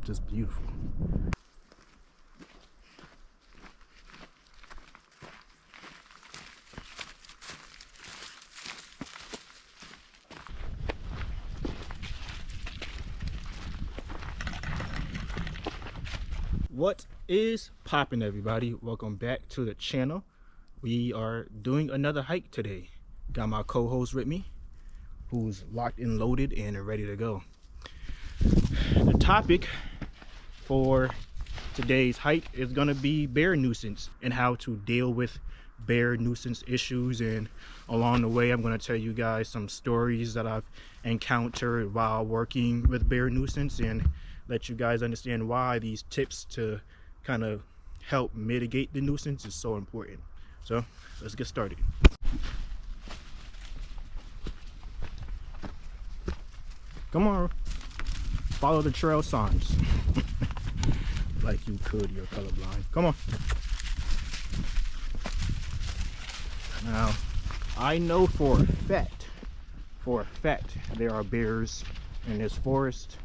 just beautiful. What is poppin', everybody? Welcome back to the channel. We are doing another hike today. Got my co-host with me, who's locked and loaded and ready to go. The topic for today's hike is going to be bear nuisance and how to deal with bear nuisance issues. And along the way, I'm going to tell you guys some stories that I've encountered while working with bear nuisance and let you guys understand why these tips to kind of help mitigate the nuisance is so important. So let's get started. Come on, follow the trail signs. Like you could, you're colorblind. Come on. Now, I know for a fact, there are bears in this forest.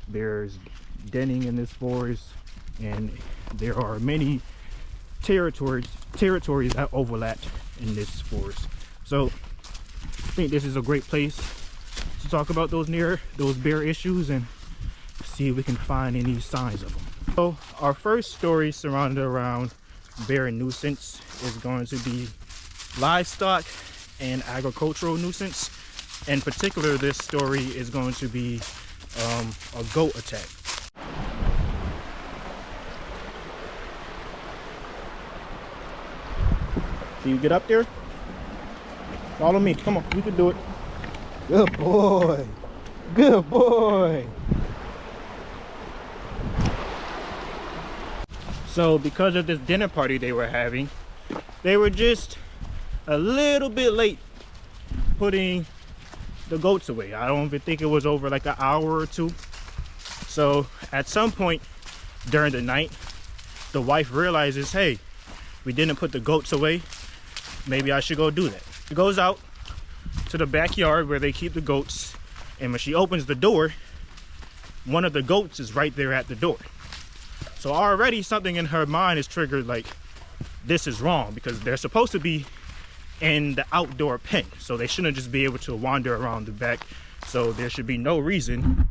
There's denning in this forest, and there are many territories that overlap in this forest. So I think this is a great place to talk about those bear issues and see if we can find any signs of them. So our first story surrounded around bear nuisance is going to be livestock and agricultural nuisance. In particular, this story is going to be a goat attack. Can you get up there? Follow me. Come on, you can do it. Good boy. Good boy. So because of this dinner party they were having, they were just a little bit late putting the goats away. I don't even think it was over like an hour or two. So at some point during the night, the wife realizes, hey, we didn't put the goats away. Maybe I should go do that. She goes out to the backyard where they keep the goats, and when she opens the door, one of the goats is right there at the door. So already something in her mind is triggered, like this is wrong, because they're supposed to be in the outdoor pen, so they shouldn't just be able to wander around the back. So there should be no reason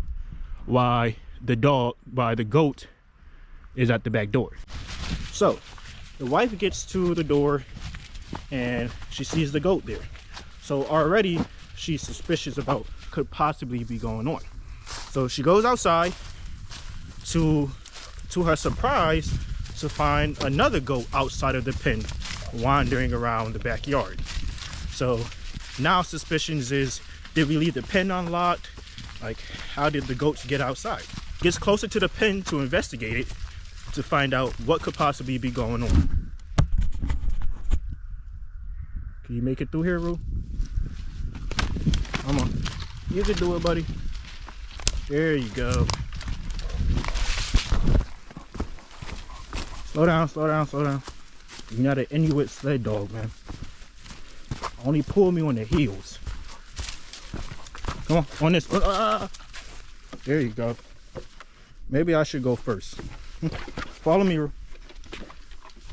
why the goat is at the back door. So the wife gets to the door and she sees the goat there. So already she's suspicious about what could possibly be going on. So she goes outside to her surprise to find another goat outside of the pen wandering around the backyard. So now suspicions is, did we leave the pen unlocked? Like, how did the goats get outside? Gets closer to the pen to investigate it to find out what could possibly be going on. Can you make it through here, Roo? Come on. You can do it, buddy. There you go. Slow down, slow down, slow down. You're not an Inuit sled dog, man. Only pull me on the heels. Come on this. There you go. Maybe I should go first. Follow me.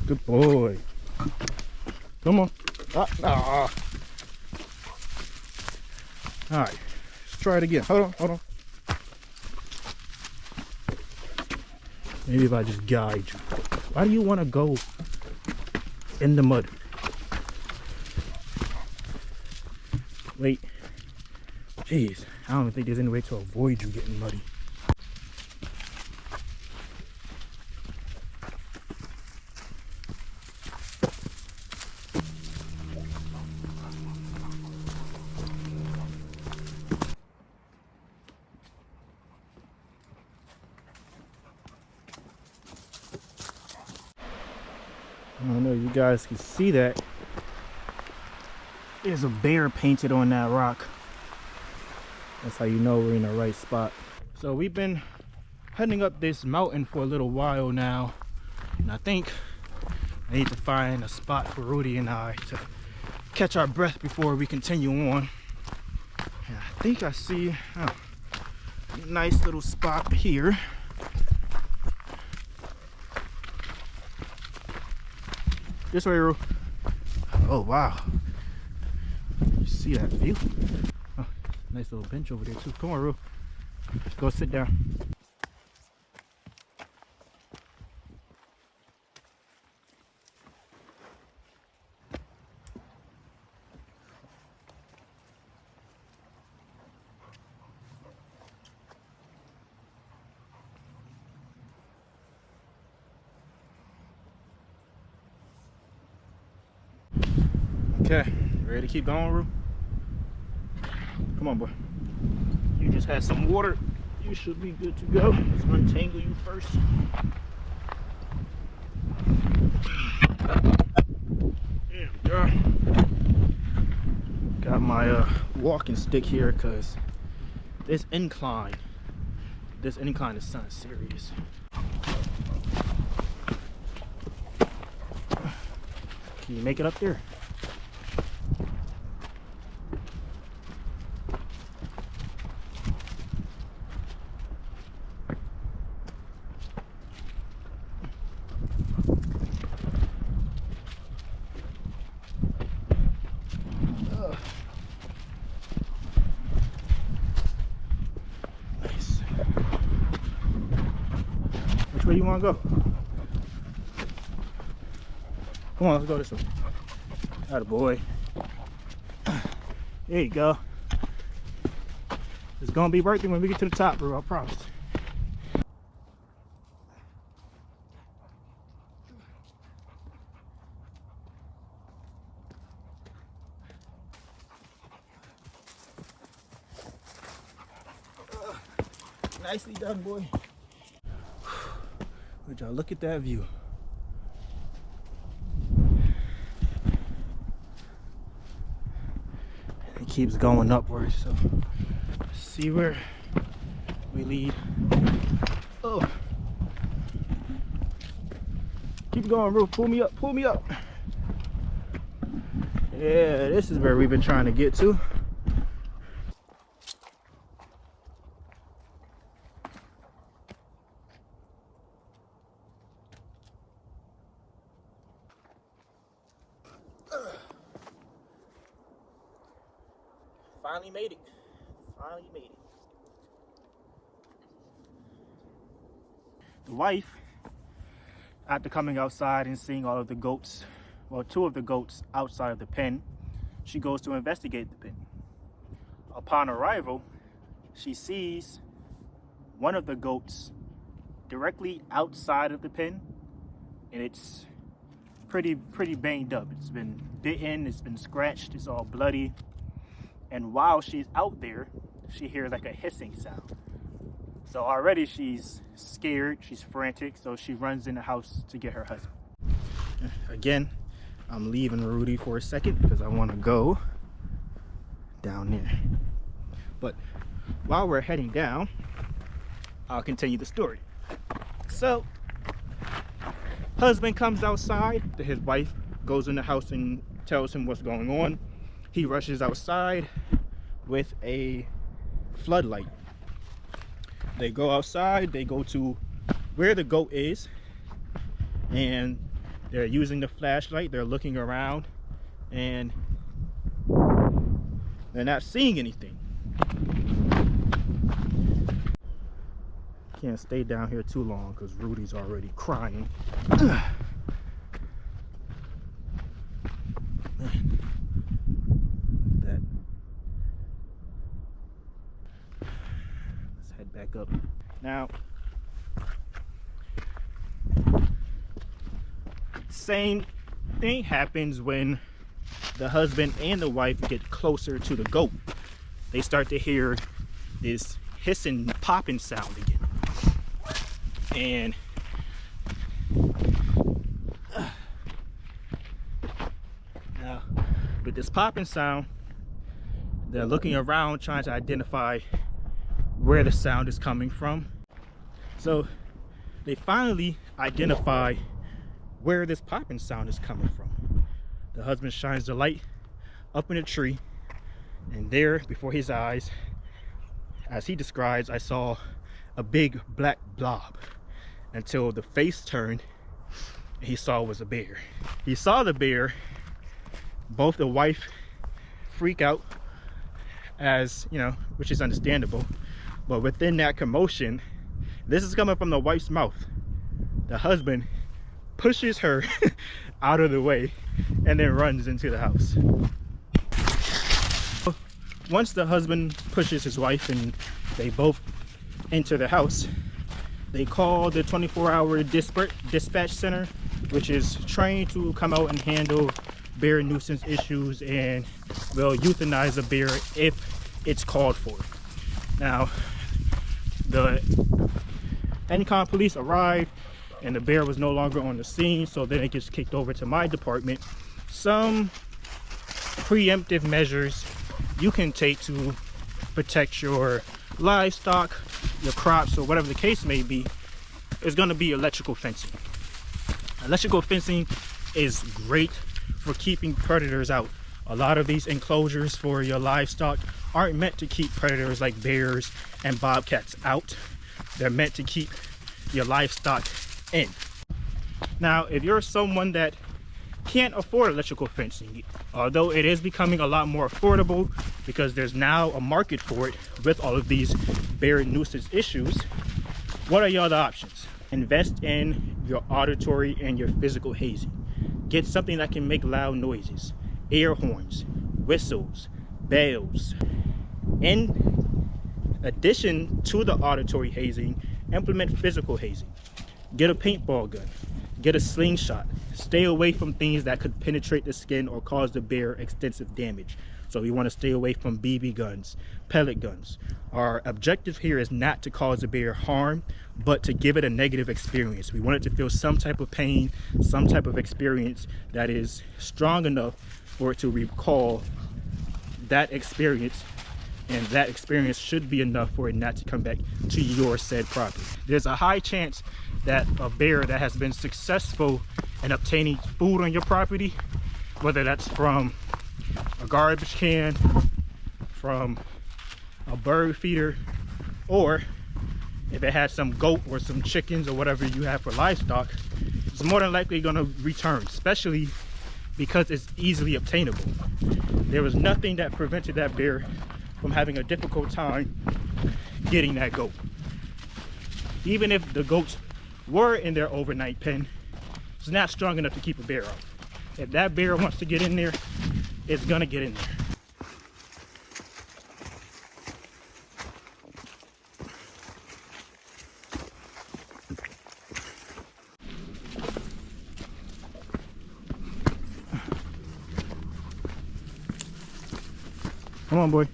Good boy. Come on. All right. Let's try it again. Hold on. Maybe if I just guide you. Why do you want to go in the mud? Wait. Jeez. I don't think there's any way to avoid you getting muddy. I don't know, you guys can see that. There's a bear painted on that rock. That's how you know we're in the right spot. So we've been heading up this mountain for a little while now, and I think I need to find a spot for Rudy and I to catch our breath before we continue on. And I think I see a nice little spot here. This way, Roo. Oh, wow. You see that view? Oh, nice little bench over there, too. Come on, Roo. Let's go sit down. Okay, ready to keep going, Roo? Come on, boy. You just had some water. You should be good to go. Let's untangle you first. There we go. Got my walking stick here because this incline is something serious. Can you make it up there? Where you want to go? Come on, let's go this way. Atta boy. There you go. It's gonna be worth it when we get to the top, bro. I promise. Nicely done, boy. Would y'all look at that view? It keeps going upwards, so let's see where we lead. Oh, keep going, bro. Pull me up, pull me up. Yeah, this is where we've been trying to get to. Finally made it. Finally made it. The wife, after coming outside and seeing all of the goats, well, 2 of the goats outside of the pen, she goes to investigate the pen. Upon arrival, she sees one of the goats directly outside of the pen, and it's pretty banged up. It's been bitten, it's been scratched, it's all bloody. And while she's out there, she hears like a hissing sound. So already she's scared, she's frantic, so she runs in the house to get her husband. Again, I'm leaving Rudy for a second because I want to go down there. But while we're heading down, I'll continue the story. So, husband comes outside, his wife goes in the house and tells him what's going on. He rushes outside with a floodlight. They go outside, they go to where the goat is, and they're using the flashlight, they're looking around, and they're not seeing anything. Can't stay down here too long because Rudy's already crying. Let's head back up. Now, same thing happens when the husband and the wife get closer to the goat. They start to hear this hissing, popping sound again. And now, with this popping sound, they're looking around trying to identify where the sound is coming from. So they finally identify where this popping sound is coming from. The husband shines the light up in a tree, and there before his eyes, as he describes, I saw a big black blob until the face turned he saw was a bear. He saw the bear. Both the wife freak out, as you know, which is understandable, but within that commotion, this is coming from the wife's mouth, the husband pushes her out of the way and then runs into the house. Once the husband pushes his wife and they both enter the house, they call the 24-hour dispatch center, which is trained to come out and handle bear nuisance issues and will euthanize a bear if it's called for. Now, the Encon police arrived and the bear was no longer on the scene, so then it gets kicked over to my department. Some preemptive measures you can take to protect your livestock, your crops, or whatever the case may be is going to be electrical fencing. Electrical fencing is great for keeping predators out. A lot of these enclosures for your livestock aren't meant to keep predators like bears and bobcats out. They're meant to keep your livestock in. Now, if you're someone that can't afford electrical fencing, although it is becoming a lot more affordable because there's now a market for it with all of these bear nuisance issues, what are your other options? Invest in your auditory and your physical hazing. Get something that can make loud noises, air horns, whistles, bells. In addition to the auditory hazing, implement physical hazing. Get a paintball gun, get a slingshot. Stay away from things that could penetrate the skin or cause the bear extensive damage. So we want to stay away from BB guns, pellet guns. Our objective here is not to cause the bear harm, but to give it a negative experience. We want it to feel some type of pain, some type of experience that is strong enough for it to recall that experience, and that experience should be enough for it not to come back to your said property. There's a high chance that a bear that has been successful in obtaining food on your property, whether that's from a garbage can, from a bird feeder, or if it has some goat or some chickens or whatever you have for livestock, it's more than likely going to return, especially because it's easily obtainable. There was nothing that prevented that bear from having a difficult time getting that goat. Even if the goats were in their overnight pen, it's not strong enough to keep a bear out. If that bear wants to get in there, it's gonna get in there. Come on, boy.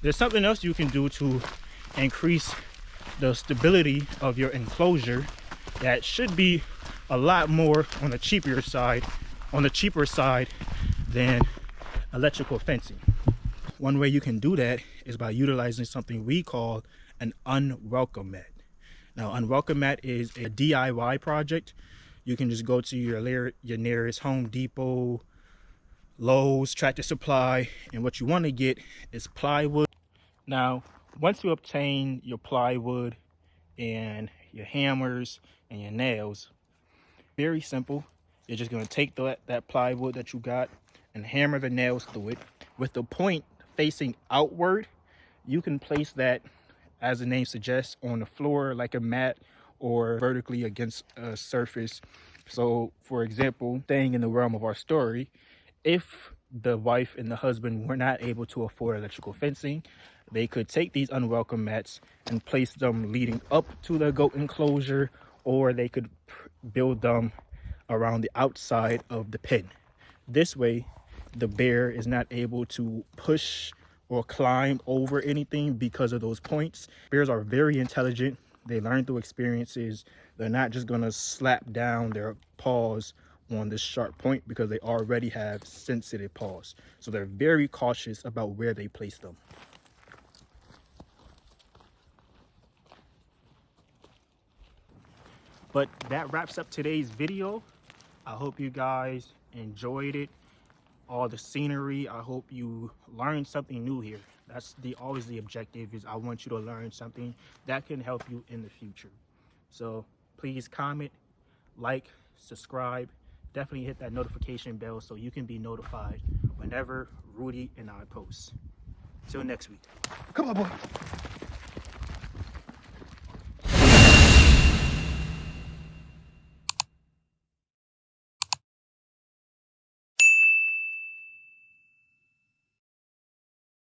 There's something else you can do to increase the stability of your enclosure that should be a lot more on the cheaper side than electrical fencing. One way you can do that is by utilizing something we call an unwelcome mat. Now, unwelcome mat is a DIY project. You can just go to your nearest Home Depot, Lowe's, Tractor Supply, and what you want to get is plywood. Now, once you obtain your plywood and your hammers and your nails, very simple. You're just going to take that plywood that you got and hammer the nails through it. With the point facing outward, you can place that, as the name suggests, on the floor like a mat or vertically against a surface. So, for example, staying in the realm of our story, if the wife and the husband were not able to afford electrical fencing, they could take these unwelcome mats and place them leading up to the goat enclosure, or they could build them around the outside of the pen. This way, the bear is not able to push or climb over anything because of those points. Bears are very intelligent. They learn through experiences. They're not just going to slap down their paws on this sharp point because they already have sensitive paws. So they're very cautious about where they place them. But that wraps up today's video. I hope you guys enjoyed it. All the scenery. I hope you learned something new here. That's always the objective, is I want you to learn something that can help you in the future. So please comment, like, subscribe, definitely hit that notification bell so you can be notified whenever Rudy and I post. Till next week. Come on, boy.